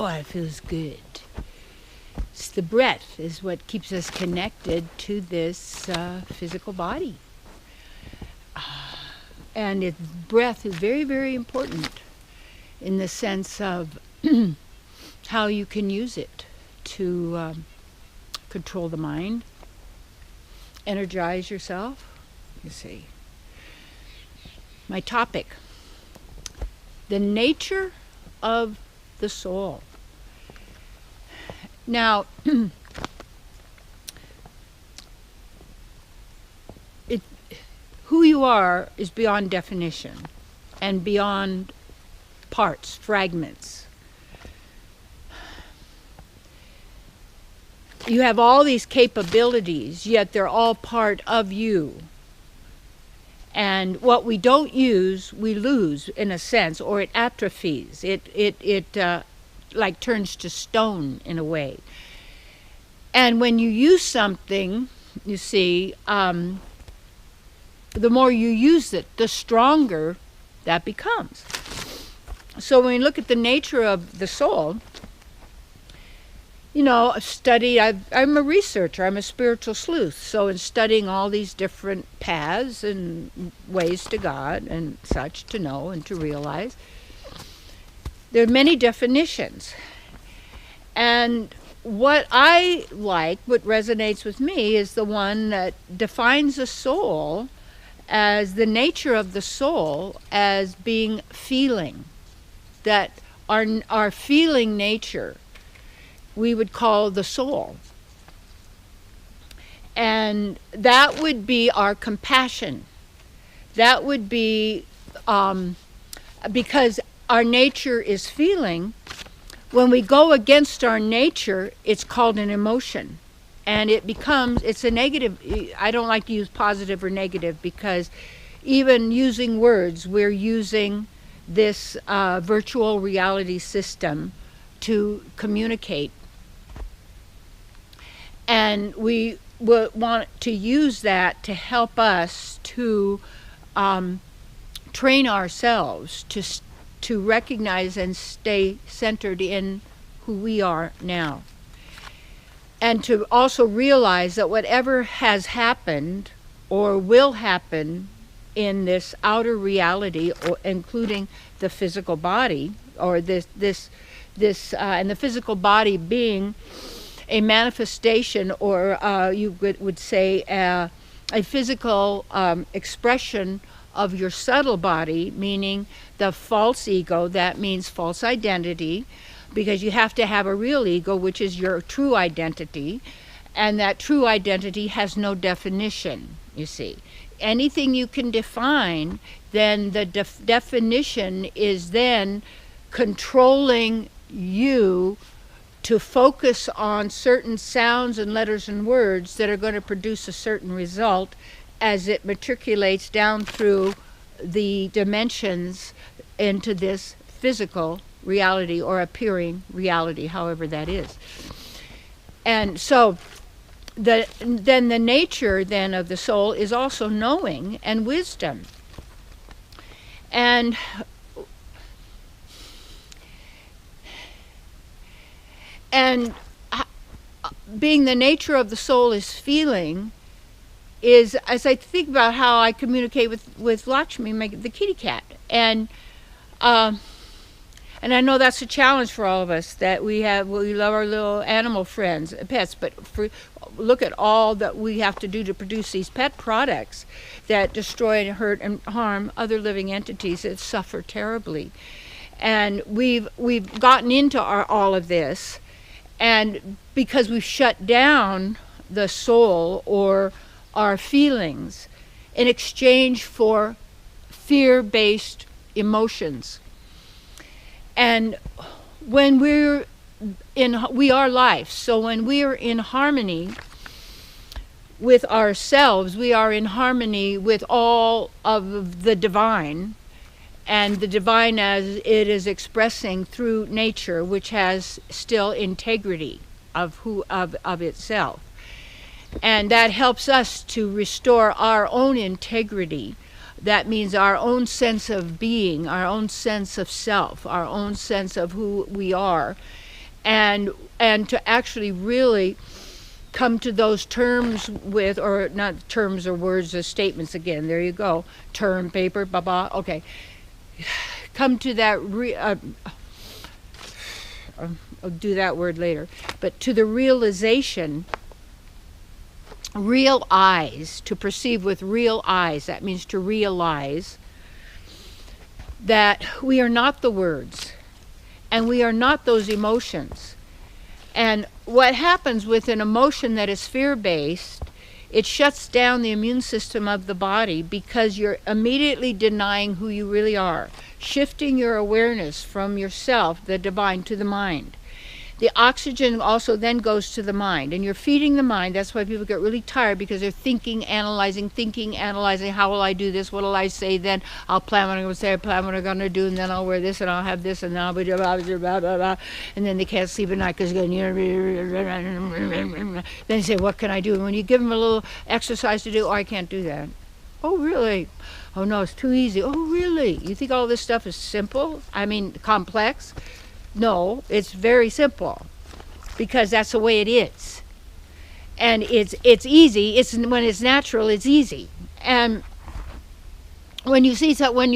oh, it feels good. It's the breath is what keeps us connected to this physical body. And breath is very, very important in the sense of how you can use it to control the mind, energize yourself. You see. My topic, the nature of the soul. Now, who you are is beyond definition and beyond parts, fragments. You have all these capabilities, yet they're all part of you. And what we don't use, we lose in a sense, or it atrophies. It like turns to stone in a way. And when you use something, you see, the more you use it, the stronger that becomes. So when you look at the nature of the soul, you know, I'm a researcher, I'm a spiritual sleuth. So in studying all these different paths and ways to God and such to know and to realize, there are many definitions. And what I like, what resonates with me, is the one that defines the soul as the nature of the soul as being feeling. That our feeling nature we would call the soul. And that would be our compassion. That would be, because our nature is feeling, when we go against our nature, it's called an emotion. And it's a negative. I don't like to use positive or negative, because even using words, we're using this virtual reality system to communicate. And we want to use that to help us to train ourselves to recognize and stay centered in who we are now. And to also realize that whatever has happened or will happen in this outer reality, or including the physical body, or this and the physical body being a manifestation, or you would say a physical expression of your subtle body, meaning the false ego. That means false identity, because you have to have a real ego, which is your true identity, and that true identity has no definition, you see. Anything you can define, then the definition is then controlling you to focus on certain sounds and letters and words that are going to produce a certain result as it matriculates down through the dimensions into this physical reality or appearing reality, however that is. And so then the nature then of the soul is also knowing and wisdom. And being the nature of the soul is feeling, is, as I think about how I communicate with Lakshmi, the kitty cat, and I know that's a challenge for all of us, that we love our little animal friends, pets, but look at all that we have to do to produce these pet products that destroy and hurt and harm other living entities that suffer terribly. And we've gotten into all of this, and because we've shut down the soul or our feelings in exchange for fear-based emotions. And when we are life, so when we are in harmony with ourselves, we are in harmony with all of the divine, and the divine as it is expressing through nature, which has still integrity of itself. And that helps us to restore our own integrity. That means our own sense of being, our own sense of self, our own sense of who we are. and to actually really come to those terms with, or not terms or words or statements again, there you go, term, paper, blah, blah, okay. Come to that, I'll do that word later, but to the realization, real eyes, to perceive with real eyes, that means to realize that we are not the words, and we are not those emotions. And what happens with an emotion that is fear-based, it shuts down the immune system of the body because you're immediately denying who you really are, shifting your awareness from yourself, the divine, to the mind. The oxygen also then goes to the mind, and you're feeding the mind. That's why people get really tired, because they're thinking, analyzing, how will I do this, what will I say then, I'll plan what I'm going to say, I plan what I'm going to do, and then I'll wear this, and I'll have this, and then I'll be blah, blah, blah, blah, blah, and then they can't sleep at night because then they say, what can I do? And when you give them a little exercise to do, oh, I can't do that. Oh, really? Oh, no, it's too easy. Oh, really? You think all this stuff is simple? I mean, complex? No, it's very simple, because that's the way it is. And it's easy. It's when it's natural, it's easy. And when you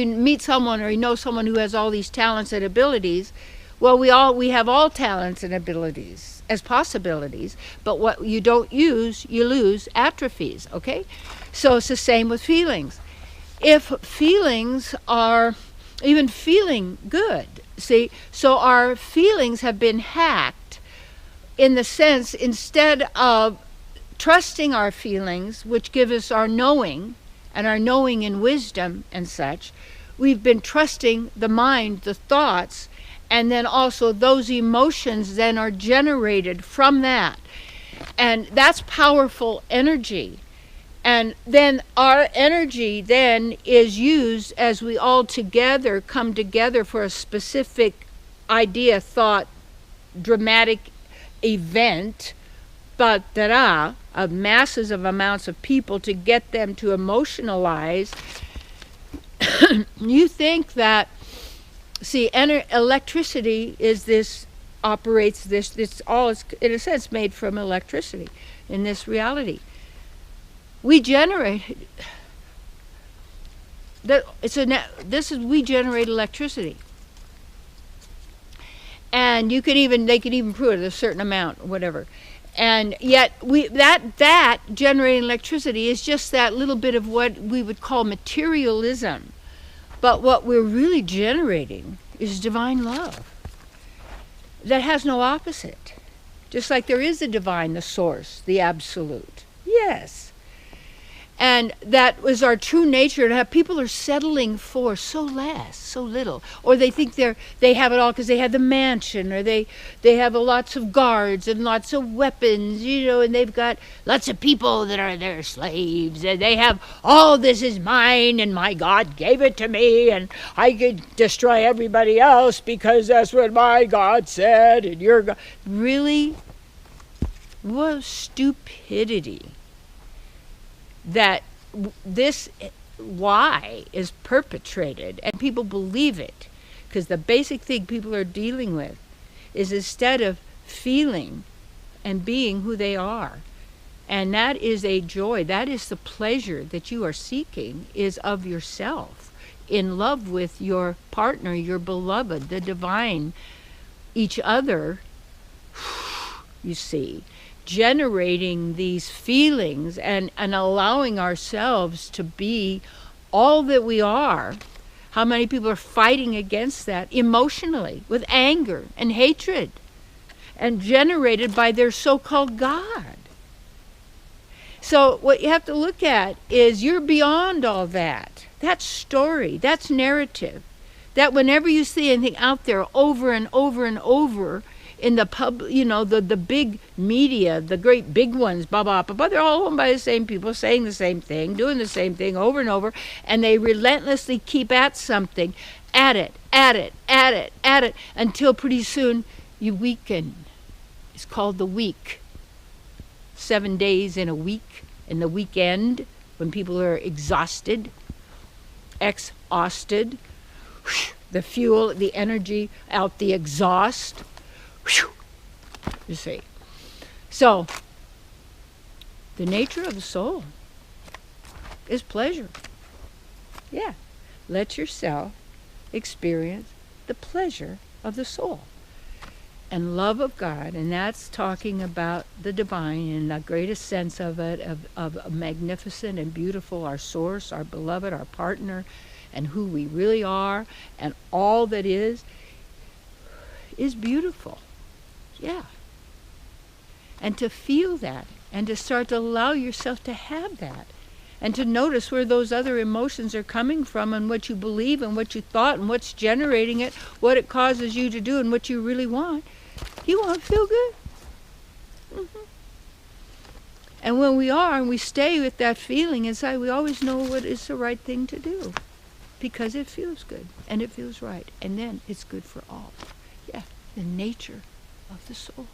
meet someone, or you know someone who has all these talents and abilities, well, we have all talents and abilities as possibilities, but what you don't use, you lose, atrophies, okay? So it's the same with feelings. If feelings are even feeling good, see, so our feelings have been hacked, in the sense, instead of trusting our feelings, which give us our knowing, and our knowing in wisdom and such, we've been trusting the mind, the thoughts, and then also those emotions then are generated from that. And that's powerful energy. And then our energy then is used as we all together come together for a specific idea, thought, dramatic event, of masses of amounts of people, to get them to emotionalize. You think that, see, electricity is this, operates this, it's all, in a sense, made from electricity in this reality. We generate that. We generate electricity, and they could even prove it a certain amount, whatever. And yet that generating electricity is just that little bit of what we would call materialism. But what we're really generating is divine love that has no opposite. Just like there is a divine, the source, the absolute. Yes. And that was our true nature. And how people are settling for so little, or they think they have it all because they have the mansion, or they have lots of guards and lots of weapons, and they've got lots of people that are their slaves, and they have all this is mine, and my God gave it to me, and I could destroy everybody else because that's what my God said, and your God. Really? What stupidity. That this lie is perpetrated, and people believe it, because the basic thing people are dealing with is, instead of feeling and being who they are, and that is a joy, that is the pleasure that you are seeking, is of yourself, in love with your partner, your beloved, the divine, each other, you see, generating these feelings and allowing ourselves to be all that we are. How many people are fighting against that emotionally, with anger and hatred, and generated by their so-called God? So what you have to look at is, you're beyond all that. That's story, that's narrative. That whenever you see anything out there over and over and over, in the the big media, the great big ones, blah, blah, blah, blah, they're all owned by the same people, saying the same thing, doing the same thing over and over, and they relentlessly keep at something, at it, until pretty soon you weaken. It's called the week. 7 days in a week, in the weekend, when people are exhausted, the fuel, the energy out the exhaust, you see. So, the nature of the soul is pleasure. Yeah. Let yourself experience the pleasure of the soul. And love of God, and that's talking about the divine in the greatest sense of it, of magnificent and beautiful, our source, our beloved, our partner, and who we really are, and all that is beautiful. Yeah. And to feel that, and to start to allow yourself to have that, and to notice where those other emotions are coming from, and what you believe, and what you thought, and what's generating it, what it causes you to do, and what you really want. You want to feel good. And when we are, and we stay with that feeling inside, we always know what is the right thing to do. Because it feels good, and it feels right. And then it's good for all. Yeah, the nature of the soul.